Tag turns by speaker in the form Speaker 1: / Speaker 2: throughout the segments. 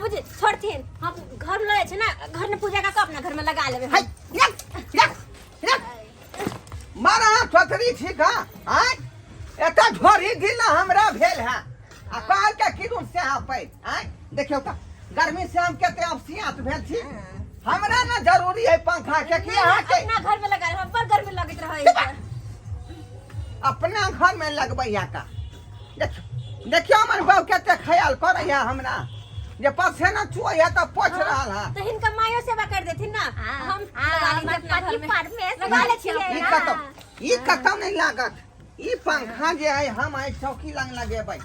Speaker 1: बाबूजी छोड़थिन हम घर में रहे छे ना घर में पूजा का अपना घर में लगा लेबे
Speaker 2: हाय मारा छोकरी ठीक हां एता झोरी गिला हमरा भेल है आ कहल के किदुन से आपै हां देखियो त गर्मी से हम केते अब सियात भेल छी हमरा ना जरूरी है पंखा के कि अहाँ के
Speaker 1: अपना घर में लगा हम पर गर्मी लगत रहे
Speaker 2: अपना घर में लगबैया का देखियो हमर बाबू केते ख्याल करैया हमरा जे पसेना चुइया त पोछ रहल है
Speaker 1: तो इनका मायो सेवा कर देथिन ना हम
Speaker 3: पति परमेश्वर
Speaker 1: लगा ले छिए
Speaker 2: ई कतम नहीं लागत ई पंखा जे है हम आई चौकी लंग लगेबै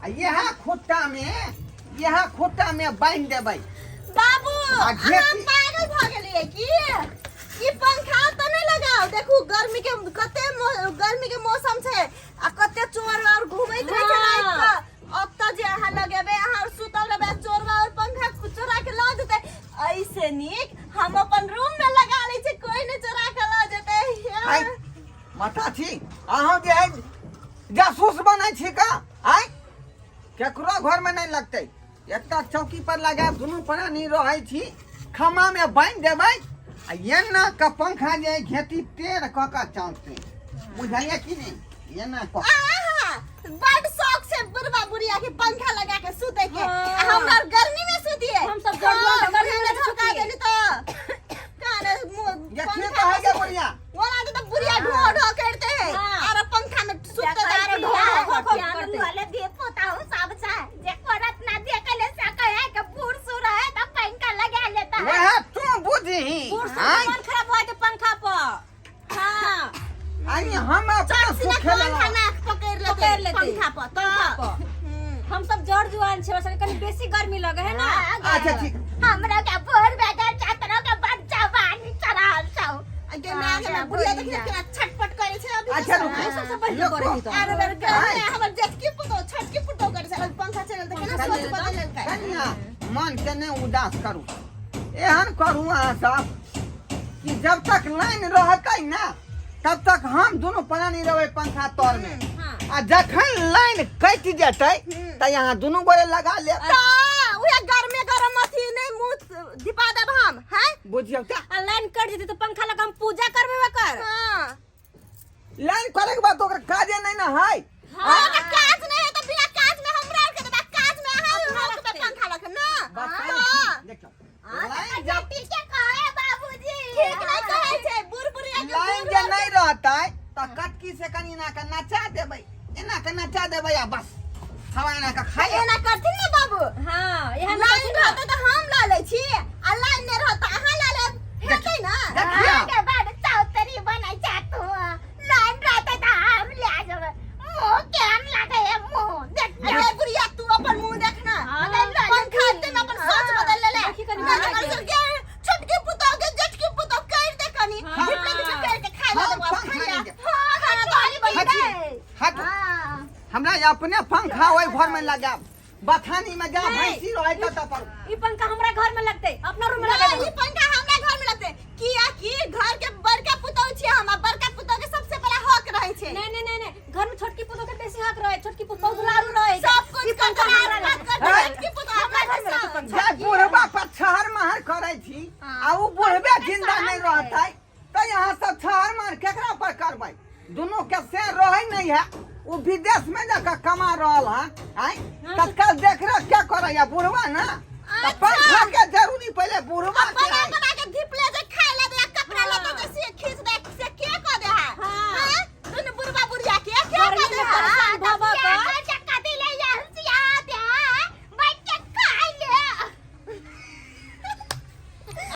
Speaker 2: आ यह खुट्टा में बांध देबै
Speaker 3: बाबू हम पागल भ गेलिए की ई पंखा त नहीं लगाओ देखू गर्मी के मौसम छे आ कते चोर और घुमैत रहे छै रात के अब त जे अहाँ लगेबे अहाँ सुतल रहबे चोरवा और पंखा चोरा के ल जेते ऐसे नीक हम अपन रूम में लगा लै छी कोई नहीं चोरा के ल जेते
Speaker 2: हाय माता छी अहाँ जे है जासूस बनै छी का हाय केकरो घर में नहीं लगतै एकटा चौकी पर लगाब दुनू प्राणी रहै छी खमा में बांध देबै आ एना का पंखा जे घेती टेढ़ क के चाँदते बुझलिए कि नहीं एना क
Speaker 3: बड़ शौक से बुढ़वा बुढ़िया के पंखा लगा के सुते के हमरा गर्मी में सुतिए
Speaker 1: हम सब गर्मी में
Speaker 3: झोंका देली तो काने
Speaker 2: ये क्यों कहे के बुढ़िया
Speaker 3: वाला तो बुढ़िया ढो ढो करते हैं और पंखा में सुते दार ढो
Speaker 1: करते
Speaker 3: वाले दे पोता हो सब सा जे करत ना दे कले सा कहे के बूढ़ सुर है तो पंखा लगा लेता है
Speaker 2: वह तू बुझी
Speaker 1: मन खराब होय तो पंखा पर हां
Speaker 2: आई हम अपना सुख खेला
Speaker 3: खाना पकड़ लेते पंखा पर तो
Speaker 1: हम सब जड़ जुआन छे वैसे कनी बेसी गर्मी लगे है ना
Speaker 2: अच्छा ठीक
Speaker 3: हमरा के बोर बेटा चातरा के बच्चा बानी चढ़ाल छौ अगे मैं बुढ़िया देख के छटपट करे छे अभी
Speaker 2: अच्छा रुको
Speaker 1: सबसे पहले करे ही तो
Speaker 3: अरे मेरे घर में हमर जेठकी पुतो छटकी पुतो करे छे पंखा चलल त केना सोच बदल लेलकै
Speaker 2: कन्या मन के ने उदास करू एहन करू अहाँ सब कि जब तक लाइन रहतै ना तब तक हम दोनों प्राणी रहबै पंखा तोर में आ जखन लाइन कट जेतै त यहाँ दोनों गोरे लगा ले
Speaker 3: उहे गर्मी गरम अथी नहीं मुंह दीपा देब हम हैं
Speaker 2: बुझियो त
Speaker 1: लाइन कट जेते तो पंखा लगा हम पूजा करबे कर
Speaker 3: हां
Speaker 2: लाइन करे के बाद ओकर काजे नहीं ना है
Speaker 3: हां का काज नहीं है तो बिना काज में हमरा के देबा काज में अहाँ रोक पे पंखा लग ना हां
Speaker 2: देखो
Speaker 3: लाइन जब ठीक है कहे बाबूजी ठीक नहीं कहे छे बुरबुरिया के
Speaker 2: लाइन जे नहीं रहतै त कटकी से कनी ना के नचा देबै एना के नचा देबै आ बस हवा एना के खाए
Speaker 3: एना करथिन ना बाबू
Speaker 1: हां यहां
Speaker 3: लाइन रहते तो हम ला ले छी आ लाइन नहीं रहता अहाँ ला ले हेतै ना
Speaker 2: देखियो
Speaker 3: के बाद चौतरी बनाई जा तू लाइन रहते तो हम ले जाबे मुंह केन लागे है मुंह देख अरे बुढ़िया तू अपन मुंह देखना पंखा ते में अपन सोच बदल ले छोटकी पुतो के जेठकी पुतो कर दे कनी ढिपले के कर के खा ले हां खाना तो आली बन दे
Speaker 2: हट हमरा अपने पंखा ओइ घर में लगाब बथानी में जा भैंसी रहे त पर
Speaker 1: ई पंखा हमरा घर में लगते अपना रूम में लगा
Speaker 3: ई पंखा हमरा घर में लगते किया कि घर के बड़का पुतो छी हम बड़का पुतो के सबसे बड़ा हक रहे छे
Speaker 1: नहीं घर में छोटकी पुतो के बेसी हक रहे छोटकी पुतो दुलारू रहे
Speaker 3: सब कुछ पंखा हमरा लगते छोटकी पुतो हमरा घर में लगते
Speaker 2: जा बुढ़बा पर छहर महर करे छी आ उ बुढ़बे जिंदा नहीं रहतै त यहाँ सब छहर महर केकरा पर करबै दोनों के से रहे नहीं है वो विदेश में जाकर कमा रहल है तत्काल देख रहा क्या करे या बुढ़वा ना पंखा के जरूरी पहले बुढ़वा के